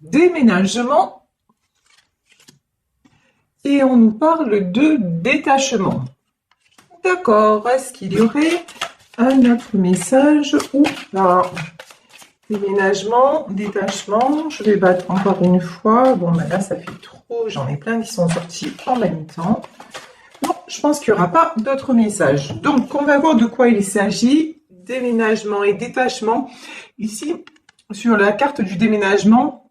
déménagement et on nous parle de détachement. D'accord, est-ce qu'il y aurait un autre message ou pas? Déménagement, détachement, je vais battre encore une fois. Bon, ben là, ça fait trop, j'en ai plein qui sont sortis en même temps. Non, je pense qu'il n'y aura pas d'autres messages. Donc, on va voir de quoi il s'agit. Déménagement et détachement. Ici, sur la carte du déménagement,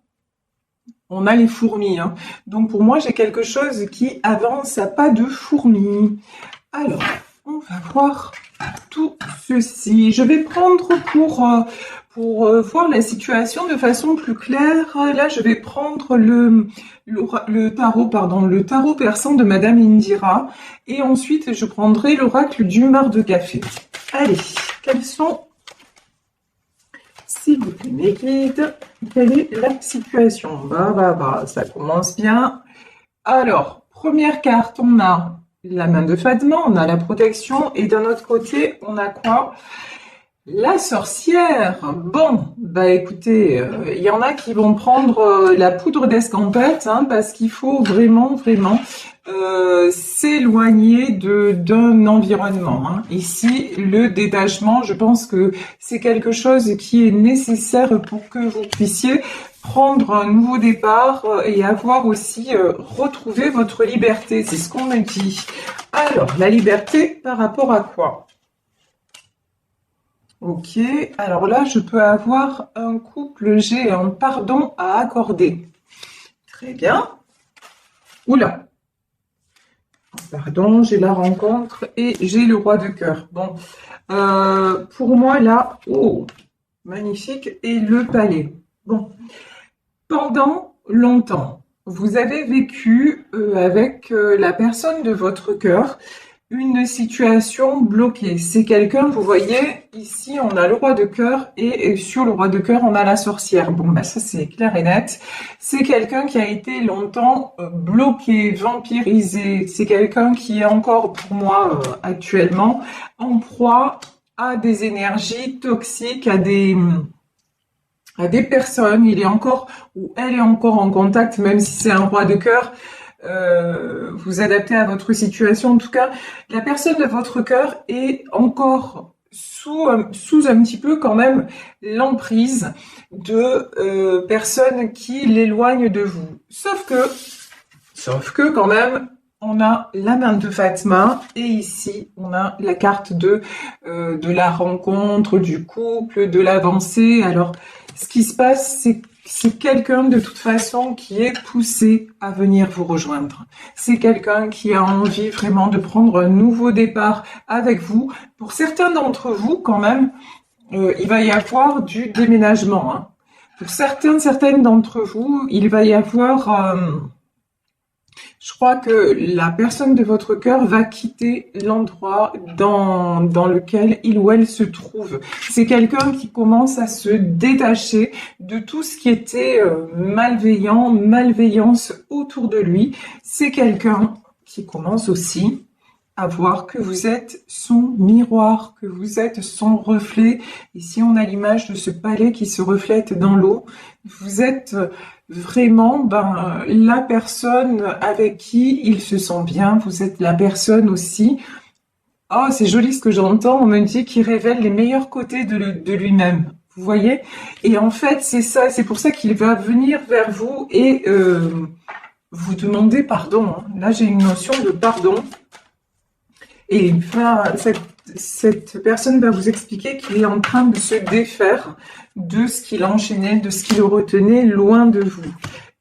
on a les fourmis. Hein. Donc, pour moi, j'ai quelque chose qui avance à pas de fourmis. Alors, on va voir tout ceci. Je vais prendre pour voir la situation de façon plus claire. Là, je vais prendre le tarot persan de Madame Indira. Et ensuite, je prendrai l'oracle du mar de café. Allez, quels sont, s'il vous plaît, mes guides, quelle est la situation? Ça commence bien. Alors, première carte, on a la main de Fatma, on a la protection, et d'un autre côté, on a quoi? La sorcière. Bon, bah écoutez, il y en a qui vont prendre la poudre d'escampette, hein, parce qu'il faut vraiment s'éloigner d'un environnement. Hein. Ici, le détachement, je pense que c'est quelque chose qui est nécessaire pour que vous puissiez prendre un nouveau départ et avoir aussi retrouvé votre liberté. C'est ce qu'on me dit. Alors, la liberté par rapport à quoi? Ok, alors là, je peux avoir un couple, j'ai un pardon à accorder. Très bien. Oula. Pardon, j'ai la rencontre et j'ai le roi de cœur. Bon, pour moi, là, oh, magnifique, et le palais. Bon, pendant longtemps, vous avez vécu avec la personne de votre cœur une situation bloquée. C'est quelqu'un, vous voyez, ici on a le roi de cœur et sur le roi de cœur on a la sorcière. Bon, ben ça c'est clair et net. C'est quelqu'un qui a été longtemps bloqué, vampirisé. C'est quelqu'un qui est encore pour moi actuellement en proie à des énergies toxiques, à des personnes. Il est encore ou elle est encore en contact, même si c'est un roi de cœur. Vous adaptez à votre situation. En tout cas, la personne de votre cœur est encore sous un petit peu quand même l'emprise de personnes qui l'éloignent de vous. Sauf que quand même, on a la main de Fatma et ici, on a la carte de la rencontre, du couple, de l'avancée. Alors, ce qui se passe, c'est quelqu'un de toute façon qui est poussé à venir vous rejoindre. C'est quelqu'un qui a envie vraiment de prendre un nouveau départ avec vous. Pour certains d'entre vous, quand même, il va y avoir du déménagement. Hein. Pour certaines d'entre vous, il va y avoir... je crois que la personne de votre cœur va quitter l'endroit dans lequel il ou elle se trouve. C'est quelqu'un qui commence à se détacher de tout ce qui était malveillance autour de lui. C'est quelqu'un qui commence aussi à voir que vous êtes son miroir, que vous êtes son reflet. Ici, on a l'image de ce palais qui se reflète dans l'eau. Vous êtes vraiment la personne avec qui il se sent bien. Vous êtes la personne aussi. Oh, c'est joli ce que j'entends. On me dit qu'il révèle les meilleurs côtés de lui-même. Vous voyez? Et en fait, c'est ça. C'est pour ça qu'il va venir vers vous et vous demander pardon. Hein. Là, j'ai une notion de pardon. Et cette personne va vous expliquer qu'il est en train de se défaire de ce qui l'enchaînait, de ce qui le retenait loin de vous.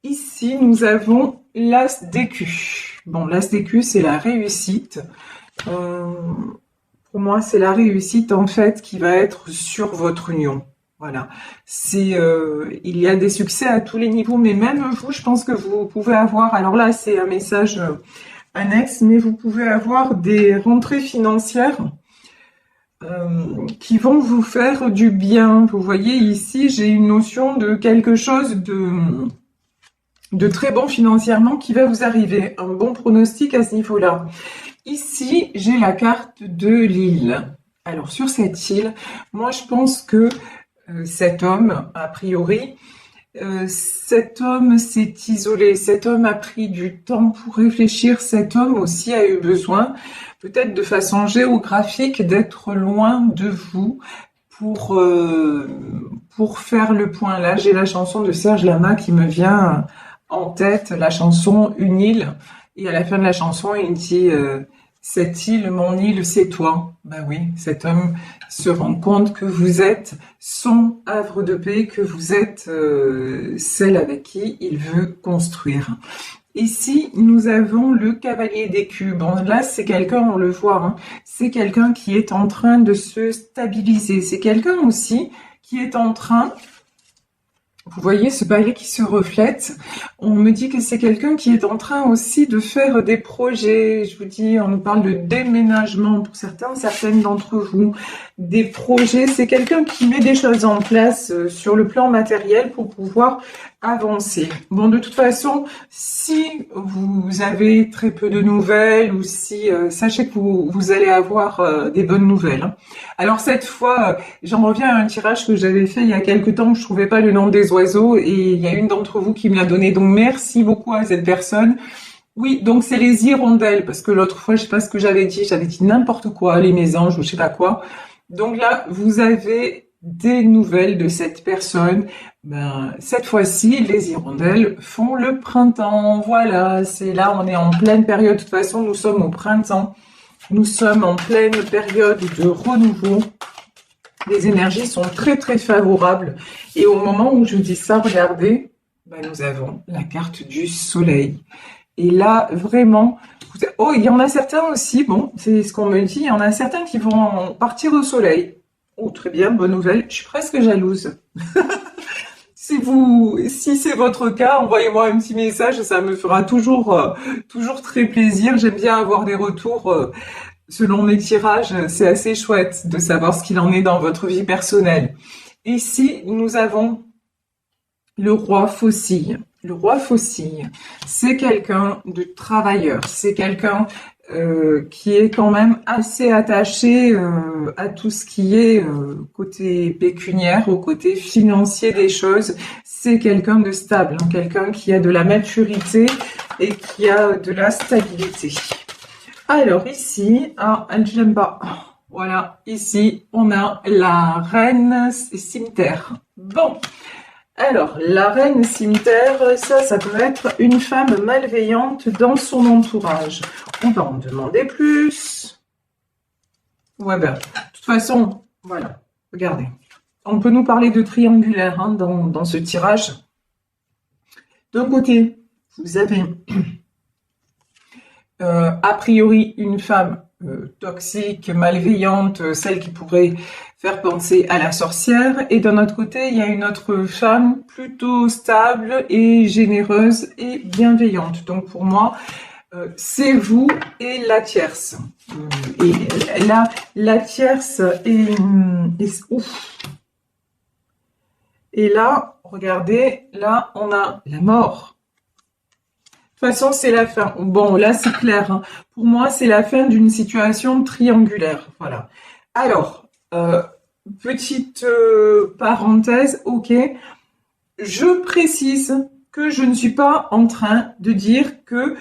Ici, nous avons l'as d'écus. Bon, l'as d'écus, c'est la réussite. Pour moi, c'est la réussite, en fait, qui va être sur votre union. Voilà. Il y a des succès à tous les niveaux, mais même vous, je pense que vous pouvez avoir... Alors là, c'est un message... annexe, mais vous pouvez avoir des rentrées financières qui vont vous faire du bien. Vous voyez ici, j'ai une notion de quelque chose de très bon financièrement qui va vous arriver. Un bon pronostic à ce niveau-là. Ici, j'ai la carte de l'île. Alors, sur cette île, moi, je pense que cet homme, a priori, cet homme s'est isolé, cet homme a pris du temps pour réfléchir, cet homme aussi a eu besoin, peut-être de façon géographique, d'être loin de vous pour faire le point. Là, j'ai la chanson de Serge Lama qui me vient en tête, la chanson Une île, et à la fin de la chanson, il dit cette île, mon île, c'est toi. Ben oui, cet homme se rend compte que vous êtes son havre de paix, que vous êtes celle avec qui il veut construire. Ici, nous avons le cavalier d'écus. Bon, là, c'est quelqu'un, on le voit, hein, c'est quelqu'un qui est en train de se stabiliser. C'est quelqu'un aussi qui est en train... Vous voyez ce balai qui se reflète. On me dit que c'est quelqu'un qui est en train aussi de faire des projets. Je vous dis, on nous parle de déménagement pour certains, certaines d'entre vous. Des projets, c'est quelqu'un qui met des choses en place sur le plan matériel pour pouvoir avancer. Bon, de toute façon, si vous avez très peu de nouvelles ou si, sachez que vous allez avoir des bonnes nouvelles, hein. Alors cette fois, j'en reviens à un tirage que j'avais fait il y a quelque temps, je trouvais pas le nom des oiseaux et il y a une d'entre vous qui me l'a donné, donc merci beaucoup à cette personne. Oui, donc c'est les hirondelles, parce que l'autre fois, je sais pas ce que j'avais dit n'importe quoi, les mésanges ou je sais pas quoi. Donc là, vous avez des nouvelles de cette personne. Ben, cette fois-ci, les hirondelles font le printemps. Voilà, c'est là, on est en pleine période. De toute façon, nous sommes au printemps. Nous sommes en pleine période de renouveau. Les énergies sont très très favorables. Et au moment où je dis ça, regardez, ben nous avons la carte du soleil. Et là, vraiment... Oh, il y en a certains aussi, bon, c'est ce qu'on me dit, il y en a certains qui vont partir au soleil. Oh, très bien, bonne nouvelle. Je suis presque jalouse. Si c'est votre cas, envoyez-moi un petit message, ça me fera toujours très plaisir. J'aime bien avoir des retours selon mes tirages. C'est assez chouette de savoir ce qu'il en est dans votre vie personnelle. Ici, nous avons le roi faucille. Le roi faucille, c'est quelqu'un de travailleur. C'est quelqu'un qui est quand même assez attaché à tout ce qui est côté pécuniaire, au côté financier des choses. C'est quelqu'un de stable, hein, quelqu'un qui a de la maturité et qui a de la stabilité. Alors ici, j'aime pas. Voilà, ici, on a la reine cimetière. Bon, alors, la reine cimetière, ça peut être une femme malveillante dans son entourage. On va en demander plus. Ouais, ben, de toute façon, voilà, regardez. On peut nous parler de triangulaire hein, dans ce tirage. D'un côté, vous avez a priori une femme toxique, malveillante, celle qui pourrait faire penser à la sorcière. Et d'un autre côté, il y a une autre femme plutôt stable et généreuse et bienveillante. Donc pour moi, c'est vous et la tierce. Et là, la tierce est ouf. Et là, regardez, là, on a la mort. De toute façon, c'est la fin. Bon, là, c'est clair. Hein. Pour moi, c'est la fin d'une situation triangulaire. Voilà. Alors, petite parenthèse, ok. Je précise que je ne suis pas en train de dire que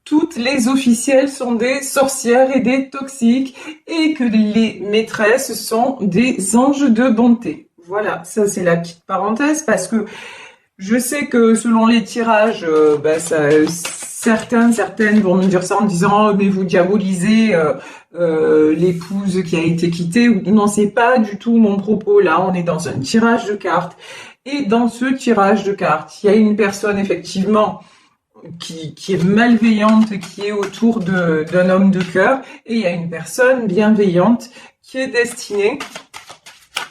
toutes les officielles sont des sorcières et des toxiques et que les maîtresses sont des anges de bonté. Voilà, ça c'est la petite parenthèse parce que je sais que selon les tirages, certaines vont me dire ça en disant oh, mais vous diabolisez l'épouse qui a été quittée. Non, c'est pas du tout mon propos. Là, on est dans un tirage de cartes. Et dans ce tirage de cartes, il y a une personne effectivement qui est malveillante, qui est autour d'un homme de cœur, et il y a une personne bienveillante qui est destinée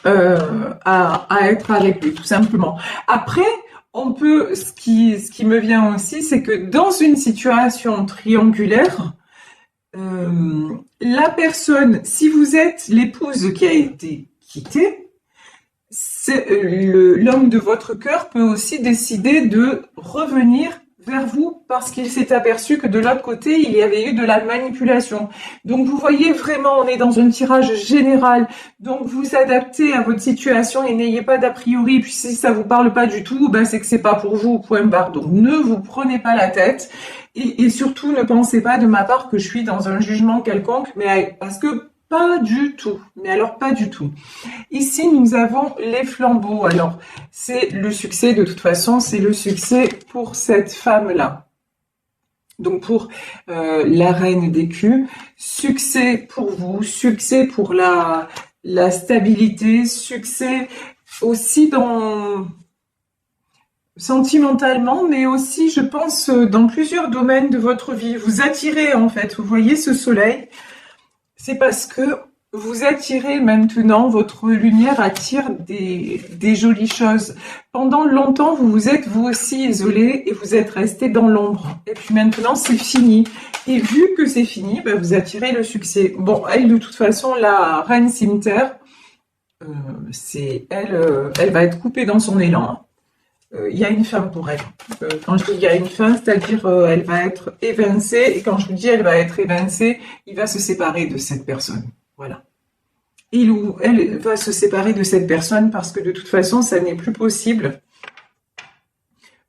à être avec lui, tout simplement. Après, on peut, ce qui me vient aussi, c'est que dans une situation triangulaire, la personne, si vous êtes l'épouse qui a été quittée, l'homme de votre cœur peut aussi décider de revenir vers vous parce qu'il s'est aperçu que de l'autre côté, il y avait eu de la manipulation. Donc vous voyez vraiment, on est dans un tirage général. Donc vous adaptez à votre situation et n'ayez pas d'a priori. Puis si ça vous parle pas du tout, ben c'est que c'est pas pour vous, point barre. Donc ne vous prenez pas la tête et surtout ne pensez pas de ma part que je suis dans un jugement quelconque, mais parce que pas du tout. Mais alors pas du tout. Ici, nous avons les flambeaux. Alors, c'est le succès, de toute façon, c'est le succès pour cette femme-là. Donc, pour la reine d'écus, succès pour vous, succès pour la stabilité, succès aussi sentimentalement, mais aussi, je pense, dans plusieurs domaines de votre vie. Vous attirez, en fait, vous voyez ce soleil, c'est parce que vous attirez maintenant, votre lumière attire des jolies choses. Pendant longtemps, vous vous êtes vous aussi isolé et vous êtes resté dans l'ombre. Et puis maintenant, c'est fini. Et vu que c'est fini, ben, vous attirez le succès. Bon, elle, de toute façon, la reine cimetière, elle va être coupée dans son élan. Il y a une fin pour elle. Quand je dis il y a une fin, c'est-à-dire elle va être évincée. Et quand je vous dis elle va être évincée, il va se séparer de cette personne. Voilà. Il ou elle va se séparer de cette personne parce que de toute façon, ça n'est plus possible.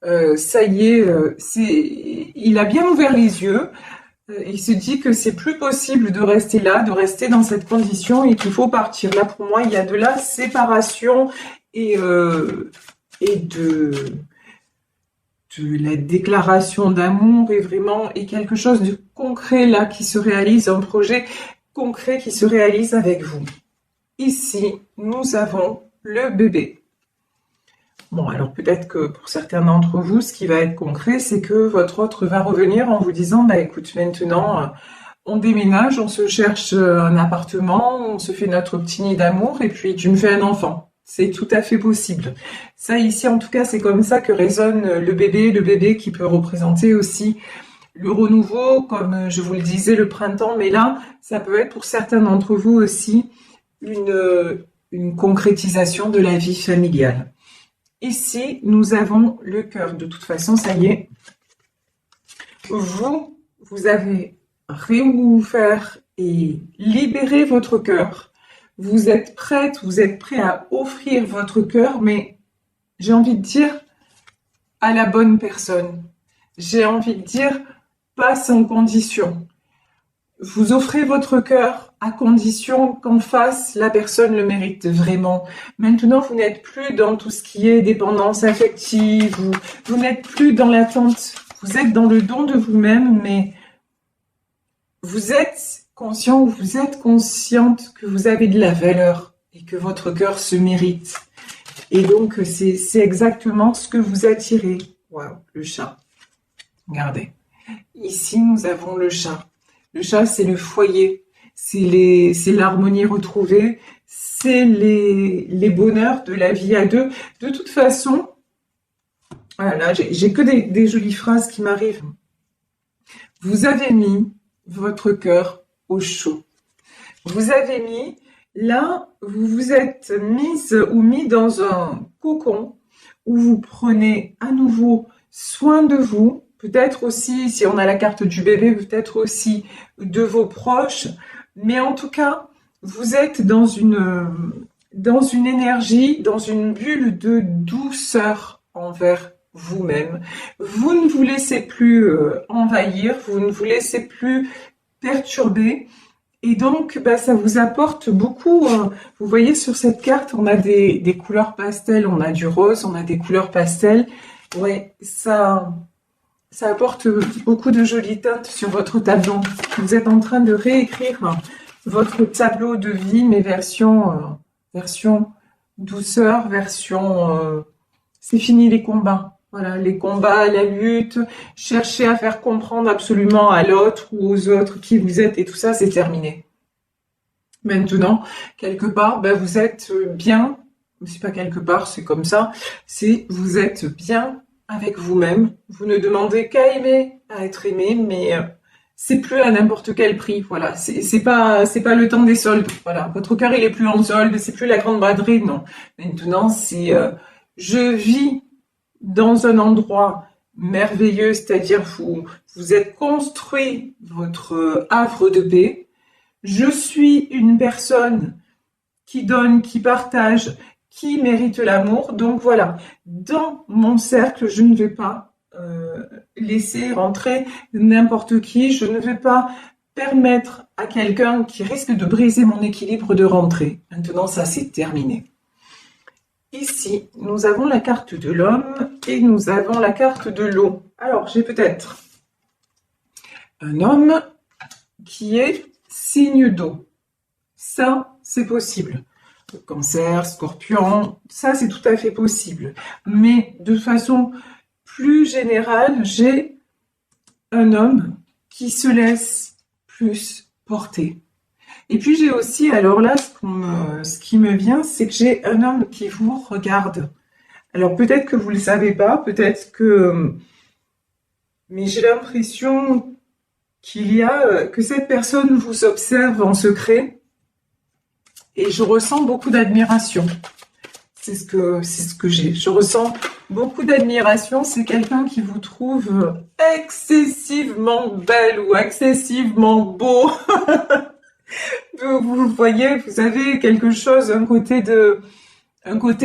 Ça y est, il a bien ouvert les yeux. Il se dit que c'est plus possible de rester là, de rester dans cette condition et qu'il faut partir. Là, pour moi, il y a de la séparation et de la déclaration d'amour et quelque chose de concret là qui se réalise, un projet concret qui se réalise avec vous. Ici, nous avons le bébé. Bon, alors peut-être que pour certains d'entre vous, ce qui va être concret, c'est que votre autre va revenir en vous disant, bah écoute, maintenant, on déménage, on se cherche un appartement, on se fait notre petit nid d'amour et puis tu me fais un enfant. C'est tout à fait possible. Ça, ici, en tout cas, c'est comme ça que résonne le bébé qui peut représenter aussi le renouveau, comme je vous le disais, le printemps. Mais là, ça peut être pour certains d'entre vous aussi une concrétisation de la vie familiale. Ici, nous avons le cœur. De toute façon, ça y est. Vous avez réouvert et libéré votre cœur. Vous êtes prête, vous êtes prêt à offrir votre cœur, mais j'ai envie de dire à la bonne personne. J'ai envie de dire pas sans condition. Vous offrez votre cœur à condition qu'en face, la personne le mérite vraiment. Maintenant, vous n'êtes plus dans tout ce qui est dépendance affective, vous n'êtes plus dans l'attente. Vous êtes dans le don de vous-même, mais vous êtes conscient ou vous êtes consciente que vous avez de la valeur et que votre cœur se mérite. Et donc, c'est exactement ce que vous attirez. Waouh, le chat. Regardez. Ici, nous avons le chat. Le chat, c'est le foyer. C'est l'harmonie retrouvée. C'est les bonheurs de la vie à deux. De toute façon, voilà, j'ai que des jolies phrases qui m'arrivent. Vous avez mis votre cœur au chaud. Vous avez mis, là, vous vous êtes mise ou mis dans un cocon où vous prenez à nouveau soin de vous, peut-être aussi, si on a la carte du bébé, peut-être aussi de vos proches, mais en tout cas, vous êtes dans une énergie, dans une bulle de douceur envers vous-même. Vous ne vous laissez plus envahir, vous ne vous laissez plus perturber. Et donc, bah, ça vous apporte beaucoup. Vous voyez sur cette carte, on a des couleurs pastel, on a du rose, on a des couleurs pastel. Ouais, ça apporte beaucoup de jolies teintes sur votre tableau. Vous êtes en train de réécrire votre tableau de vie, mais version douceur, c'est fini les combats. Voilà, les combats, la lutte, chercher à faire comprendre absolument à l'autre ou aux autres qui vous êtes et tout ça, c'est terminé. Maintenant, quelque part, ben, vous êtes bien, c'est pas quelque part, c'est comme ça, vous êtes bien avec vous-même. Vous ne demandez qu'à aimer, à être aimé, mais c'est plus à n'importe quel prix. Voilà, c'est pas le temps des soldes. Voilà, votre cœur il est plus en solde, c'est plus la grande braderie, non. Maintenant, c'est je vis dans un endroit merveilleux, c'est-à-dire vous êtes construit votre havre de paix. Je suis une personne qui donne, qui partage, qui mérite l'amour. Donc voilà, dans mon cercle, je ne vais pas laisser rentrer n'importe qui. Je ne vais pas permettre à quelqu'un qui risque de briser mon équilibre de rentrer. Maintenant, ça c'est terminé. Ici, nous avons la carte de l'homme et nous avons la carte de l'eau. Alors, j'ai peut-être un homme qui est signe d'eau. Ça, c'est possible. Cancer, Scorpion, ça c'est tout à fait possible. Mais de façon plus générale, j'ai un homme qui se laisse plus porter. Et puis j'ai aussi, alors là, ce qui me vient, c'est que j'ai un homme qui vous regarde. Alors peut-être que vous ne le savez pas, peut-être que... Mais j'ai l'impression que cette personne vous observe en secret. Et je ressens beaucoup d'admiration. C'est ce que j'ai. Je ressens beaucoup d'admiration. C'est quelqu'un qui vous trouve excessivement belle ou excessivement beau. Vous voyez, vous avez quelque chose, un côté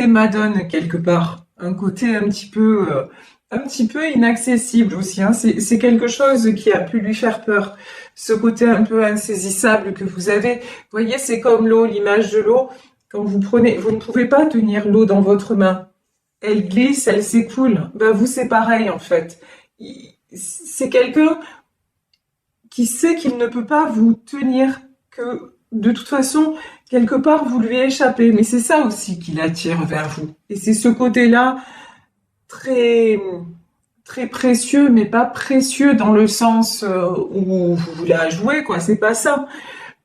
Madone quelque part, un côté un petit peu inaccessible aussi. Hein. C'est quelque chose qui a pu lui faire peur. Ce côté un peu insaisissable que vous avez. Vous voyez, c'est comme l'eau, l'image de l'eau. Quand vous prenez, vous ne pouvez pas tenir l'eau dans votre main. Elle glisse, elle s'écoule. Ben vous, c'est pareil en fait. C'est quelqu'un qui sait qu'il ne peut pas vous tenir, que de toute façon, quelque part, vous lui échappez. Mais c'est ça aussi qui l'attire vers vous. Et c'est ce côté-là très, très précieux, mais pas précieux dans le sens où vous voulez la jouer, quoi. C'est pas ça.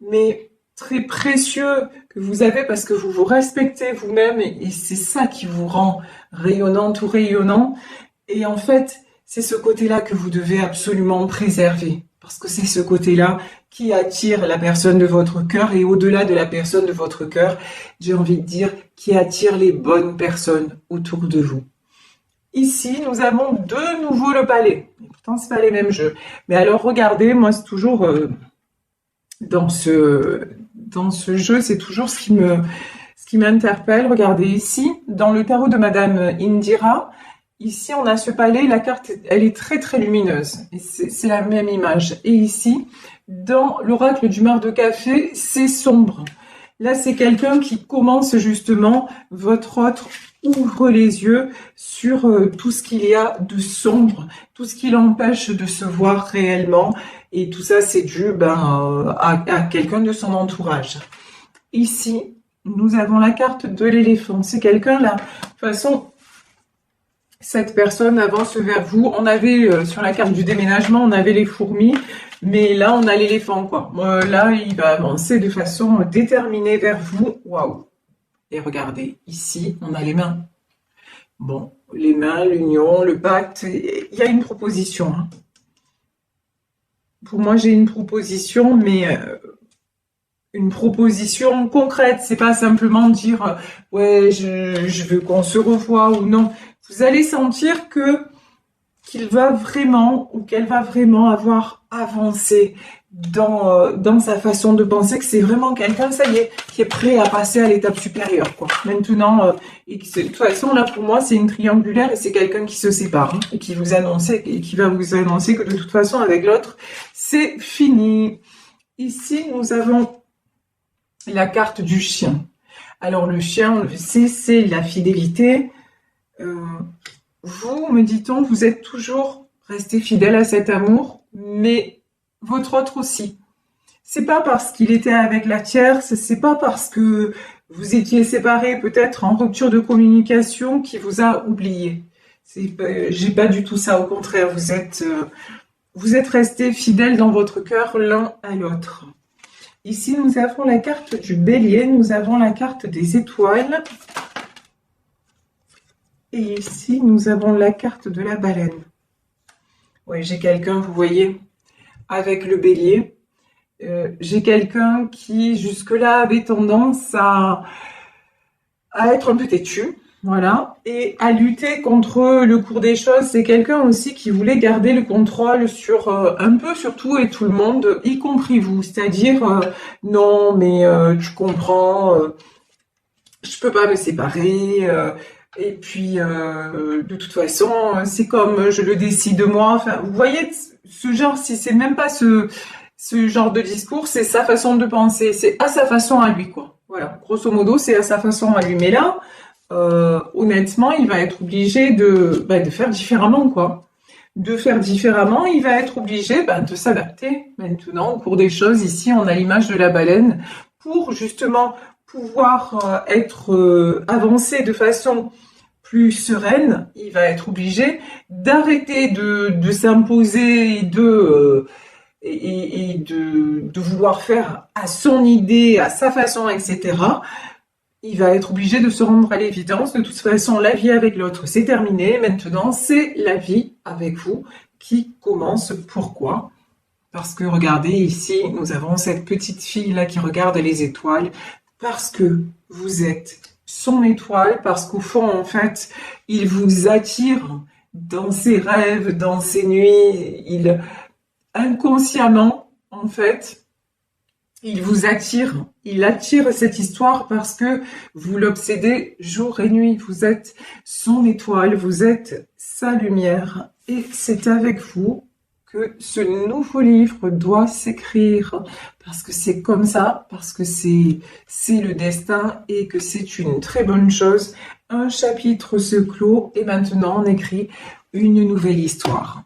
Mais très précieux que vous avez parce que vous vous respectez vous-même et c'est ça qui vous rend rayonnante ou rayonnant. Et en fait, c'est ce côté-là que vous devez absolument préserver. Parce que c'est ce côté-là qui attire la personne de votre cœur et au-delà de la personne de votre cœur, j'ai envie de dire, qui attire les bonnes personnes autour de vous. Ici, nous avons de nouveau le palais. Et pourtant, c'est pas les mêmes jeux. Mais alors, regardez, moi, c'est toujours dans ce jeu, c'est toujours ce qui m'interpelle. Regardez ici, dans le tarot de Madame Indira, ici, on a ce palais, la carte, elle est très très lumineuse. Et c'est la même image. Et ici, dans l'oracle du mar de café, c'est sombre. Là, c'est quelqu'un qui commence justement, votre autre ouvre les yeux sur tout ce qu'il y a de sombre, tout ce qui l'empêche de se voir réellement. Et tout ça, c'est dû à quelqu'un de son entourage. Ici, nous avons la carte de l'éléphant. C'est quelqu'un là, de toute façon... Cette personne avance vers vous. On avait, sur la carte du déménagement, on avait les fourmis, mais là, on a l'éléphant, quoi. Là, il va avancer de façon déterminée vers vous. Waouh! Et regardez, ici, on a les mains. Bon, les mains, l'union, le pacte, il y a une proposition. Hein. Pour moi, j'ai une proposition, mais une proposition concrète. C'est pas simplement dire, ouais, je veux qu'on se revoie ou non. Vous allez sentir qu'il va vraiment ou qu'elle va vraiment avoir avancé dans sa façon de penser, que c'est vraiment quelqu'un, ça y est, qui est prêt à passer à l'étape supérieure, quoi. Maintenant, et de toute façon, là, pour moi, c'est une triangulaire et c'est quelqu'un qui se sépare, hein, et qui va vous annoncer que de toute façon, avec l'autre, c'est fini. Ici, nous avons la carte du chien. Alors, le chien, on le sait, c'est la fidélité. Vous, me dit-on, vous êtes toujours resté fidèle à cet amour, mais votre autre aussi. C'est pas parce qu'il était avec la tierce, c'est pas parce que vous étiez séparés, peut-être en rupture de communication, qui vous a oublié. J'ai pas du tout ça, au contraire, vous êtes restés fidèles dans votre cœur l'un à l'autre. Ici, nous avons la carte du bélier, nous avons la carte des étoiles. Et ici, nous avons la carte de la baleine. Oui, j'ai quelqu'un, vous voyez, avec le bélier. J'ai quelqu'un qui, jusque-là, avait tendance à être un peu têtu. Voilà. Et à lutter contre le cours des choses, c'est quelqu'un aussi qui voulait garder le contrôle sur un peu sur tout et tout le monde, y compris vous. C'est-à-dire, non, mais tu comprends, je peux pas me séparer. Et puis, de toute façon, c'est comme je le décide moi. Enfin, vous voyez, ce genre, si c'est même pas ce genre de discours, c'est sa façon de penser. C'est à sa façon à lui, quoi. Voilà. Grosso modo, c'est à sa façon à lui. Mais là, honnêtement, il va être obligé de faire différemment, quoi. De faire différemment, il va être obligé de s'adapter maintenant au cours des choses. Ici, on a l'image de la baleine pour justement pouvoir être avancé de façon plus sereine. Il va être obligé d'arrêter de s'imposer et de vouloir faire à son idée, à sa façon, etc. Il va être obligé de se rendre à l'évidence. De toute façon, la vie avec l'autre, c'est terminé. Maintenant, c'est la vie avec vous qui commence. Pourquoi? Parce que regardez ici, nous avons cette petite fille là qui regarde les étoiles. Parce que vous êtes son étoile, parce qu'au fond, en fait, il vous attire dans ses rêves, dans ses nuits. Il, inconsciemment, en fait, il vous attire, il attire cette histoire parce que vous l'obsédez jour et nuit. Vous êtes son étoile, vous êtes sa lumière. Et c'est avec vous que ce nouveau livre doit s'écrire. Parce que c'est comme ça, parce que c'est le destin et que c'est une très bonne chose. Un chapitre se clôt et maintenant on écrit une nouvelle histoire.